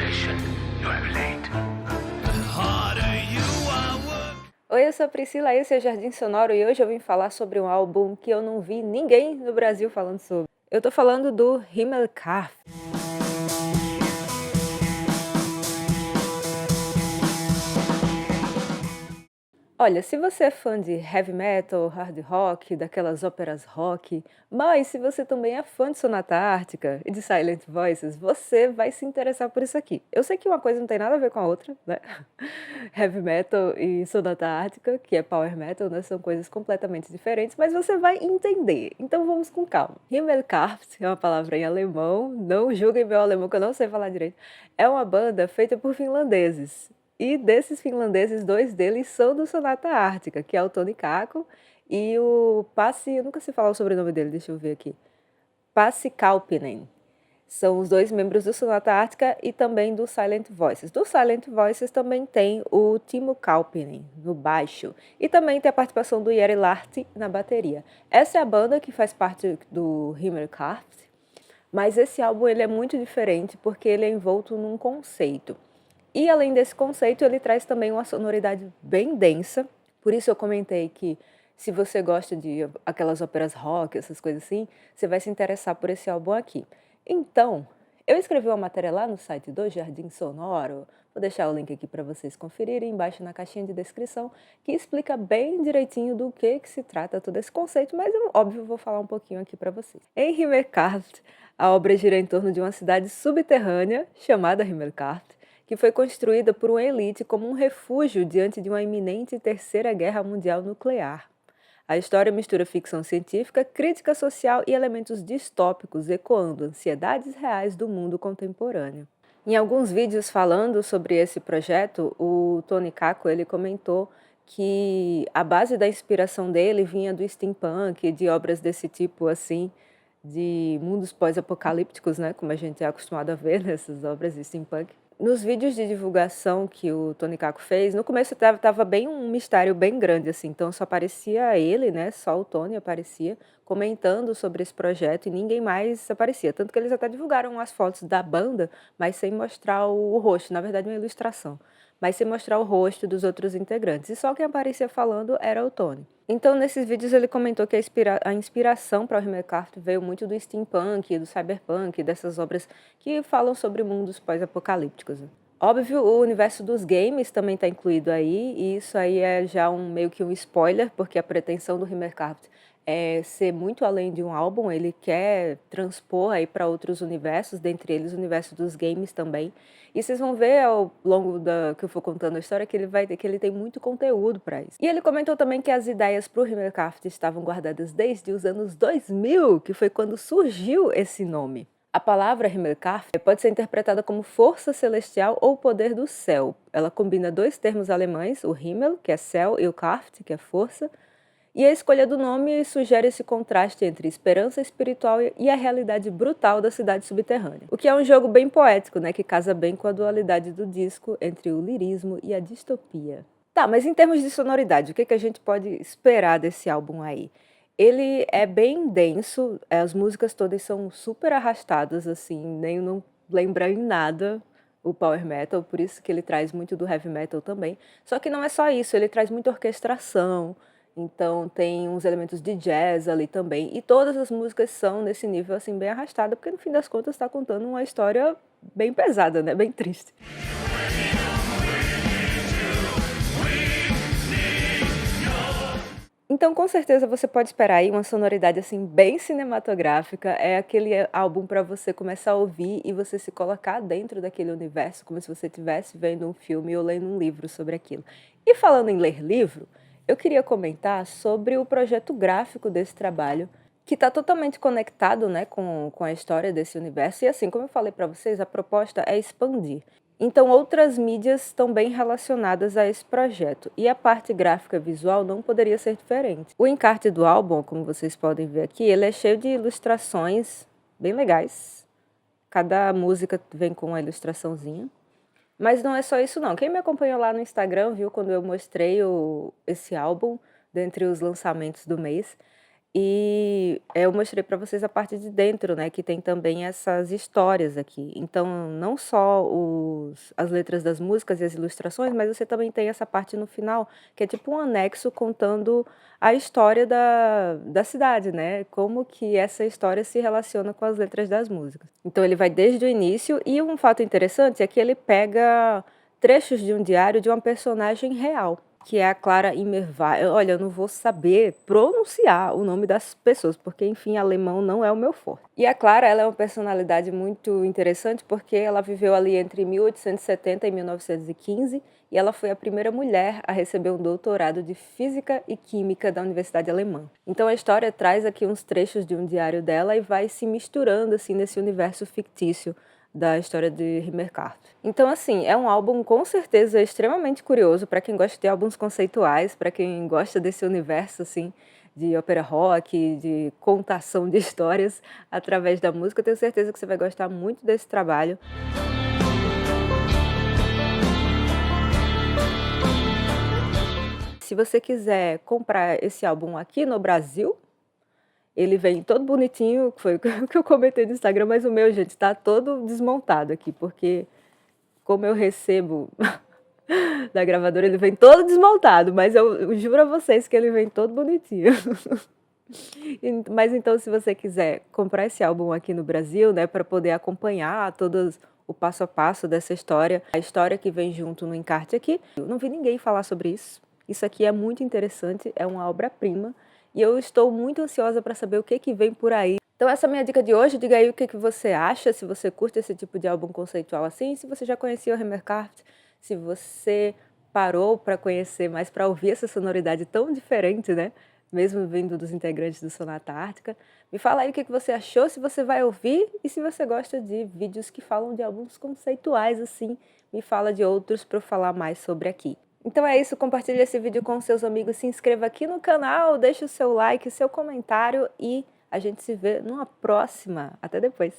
Attention, you are late. Oi, eu sou a Priscila, esse é Jardim Sonoro e hoje eu vim falar sobre um álbum que eu não vi ninguém no Brasil falando sobre. Eu tô falando do Himmelkarf. Olha, se você é fã de heavy metal, hard rock, daquelas óperas rock, mas se você também é fã de Sonata Ártica e de Silent Voices, você vai se interessar por isso aqui. Eu sei que uma coisa não tem nada a ver com a outra, né? Heavy metal e Sonata Ártica, que é power metal, né? São coisas completamente diferentes, mas você vai entender. Então vamos com calma. Himmelkarft é uma palavra em alemão, não julguem meu alemão que eu não sei falar direito. É uma banda feita por finlandeses. E desses finlandeses, 2 deles são do Sonata Ártica, que é o Toni Kakko e o Pasi, eu nunca sei falar o sobrenome dele, deixa eu ver aqui. Pasi Kauppinen. São os 2 membros do Sonata Ártica e também do Silent Voices. Do Silent Voices também tem o Timo Kauppinen no baixo e também tem a participação do Jari Lahti na bateria. Essa é a banda que faz parte do Himmelkarf, mas esse álbum ele é muito diferente porque ele é envolto num conceito. E além desse conceito, ele traz também uma sonoridade bem densa. Por isso eu comentei que se você gosta de aquelas óperas rock, essas coisas assim, você vai se interessar por esse álbum aqui. Então, eu escrevi uma matéria lá no site do Jardim Sonoro, vou deixar o link aqui para vocês conferirem embaixo na caixinha de descrição, que explica bem direitinho do que se trata todo esse conceito, mas eu, óbvio, vou falar um pouquinho aqui para vocês. Em Himmelkarft, a obra gira em torno de uma cidade subterrânea chamada Himmelkarft, que foi construída por uma elite como um refúgio diante de uma iminente Terceira Guerra Mundial nuclear. A história mistura ficção científica, crítica social e elementos distópicos, ecoando ansiedades reais do mundo contemporâneo. Em alguns vídeos falando sobre esse projeto, o Toni Kakko ele comentou que a base da inspiração dele vinha do steampunk, de obras desse tipo assim, de mundos pós-apocalípticos, né, como a gente é acostumado a ver nessas obras de steampunk. Nos vídeos de divulgação que o Toni Kakko fez, no começo tava bem um mistério bem grande, assim, então só aparecia ele, né, só o Toni aparecia, comentando sobre esse projeto e ninguém mais aparecia. Tanto que eles até divulgaram as fotos da banda, mas sem mostrar o rosto, na verdade uma ilustração, mas sem mostrar o rosto dos outros integrantes. E só quem aparecia falando era o Toni. Então, nesses vídeos ele comentou que a inspiração para o Himmelkarft veio muito do steampunk, do cyberpunk, dessas obras que falam sobre mundos pós-apocalípticos. Óbvio, o universo dos games também está incluído aí, e isso aí é já meio que um spoiler, porque a pretensão do Himmelkarft é ser muito além de um álbum, ele quer transpor aí para outros universos, dentre eles o universo dos games também. E vocês vão ver ao longo da que eu for contando a história que ele tem muito conteúdo para isso. E ele comentou também que as ideias para o Himmelkarft estavam guardadas desde os anos 2000, que foi quando surgiu esse nome. A palavra Himmelkarft pode ser interpretada como força celestial ou poder do céu. Ela combina 2 termos alemães, o Himmel, que é céu, e o Kraft, que é força. E a escolha do nome sugere esse contraste entre esperança espiritual e a realidade brutal da cidade subterrânea. O que é um jogo bem poético, né, que casa bem com a dualidade do disco entre o lirismo e a distopia. Tá, mas em termos de sonoridade, o que a gente pode esperar desse álbum aí? Ele é bem denso, as músicas todas são super arrastadas, assim, nem não lembra em nada o power metal, por isso que ele traz muito do heavy metal também. Só que não é só isso, ele traz muita orquestração, então tem uns elementos de jazz ali também. E todas as músicas são nesse nível assim bem arrastada, porque no fim das contas está contando uma história bem pesada, né? Bem triste. Então, com certeza você pode esperar aí uma sonoridade assim bem cinematográfica. É aquele álbum para você começar a ouvir e você se colocar dentro daquele universo, como se você estivesse vendo um filme ou lendo um livro sobre aquilo. E falando em ler livro, eu queria comentar sobre o projeto gráfico desse trabalho, que está totalmente conectado, né, com a história desse universo. E assim, como eu falei para vocês, a proposta é expandir. Então, outras mídias estão bem relacionadas a esse projeto, e a parte gráfica visual não poderia ser diferente. O encarte do álbum, como vocês podem ver aqui, ele é cheio de ilustrações bem legais. Cada música vem com uma ilustraçãozinha. Mas não é só isso não. Quem me acompanhou lá no Instagram viu quando eu mostrei esse álbum, dentre os lançamentos do mês. E eu mostrei para vocês a parte de dentro, né, que tem também essas histórias aqui. Então, não só as letras das músicas e as ilustrações, mas você também tem essa parte no final, que é tipo um anexo contando a história da cidade, né? Como que essa história se relaciona com as letras das músicas. Então, ele vai desde o início, e um fato interessante é que ele pega trechos de um diário de uma personagem real, que é a Clara Immerwahr. Olha, eu não vou saber pronunciar o nome das pessoas, porque, enfim, alemão não é o meu forte. E a Clara, ela é uma personalidade muito interessante, porque ela viveu ali entre 1870 e 1915, e ela foi a primeira mulher a receber um doutorado de Física e Química da Universidade Alemã. Então a história traz aqui uns trechos de um diário dela e vai se misturando, assim, nesse universo fictício da história de Himmelkart. Então, assim, é um álbum com certeza extremamente curioso para quem gosta de álbuns conceituais, para quem gosta desse universo, assim, de ópera rock, de contação de histórias através da música. Eu tenho certeza que você vai gostar muito desse trabalho. Se você quiser comprar esse álbum aqui no Brasil, ele vem todo bonitinho, foi o que eu comentei no Instagram, mas o meu, gente, tá todo desmontado aqui, porque como eu recebo da gravadora, ele vem todo desmontado, mas eu juro a vocês que ele vem todo bonitinho. Mas então, se você quiser comprar esse álbum aqui no Brasil, né, para poder acompanhar todos o passo a passo dessa história, a história que vem junto no encarte aqui, eu não vi ninguém falar sobre isso. Isso aqui é muito interessante, é uma obra-prima, e eu estou muito ansiosa para saber o que vem por aí. Então essa é a minha dica de hoje. Diga aí o que você acha, se você curte esse tipo de álbum conceitual assim, se você já conhecia o Himmelkart, se você parou para conhecer, mas para ouvir essa sonoridade tão diferente, né? Mesmo vindo dos integrantes do Sonata Ártica. Me fala aí o que você achou, se você vai ouvir e se você gosta de vídeos que falam de álbuns conceituais assim, me fala de outros para eu falar mais sobre aqui. Então é isso, compartilhe esse vídeo com seus amigos, se inscreva aqui no canal, deixe o seu like, seu comentário e a gente se vê numa próxima. Até depois!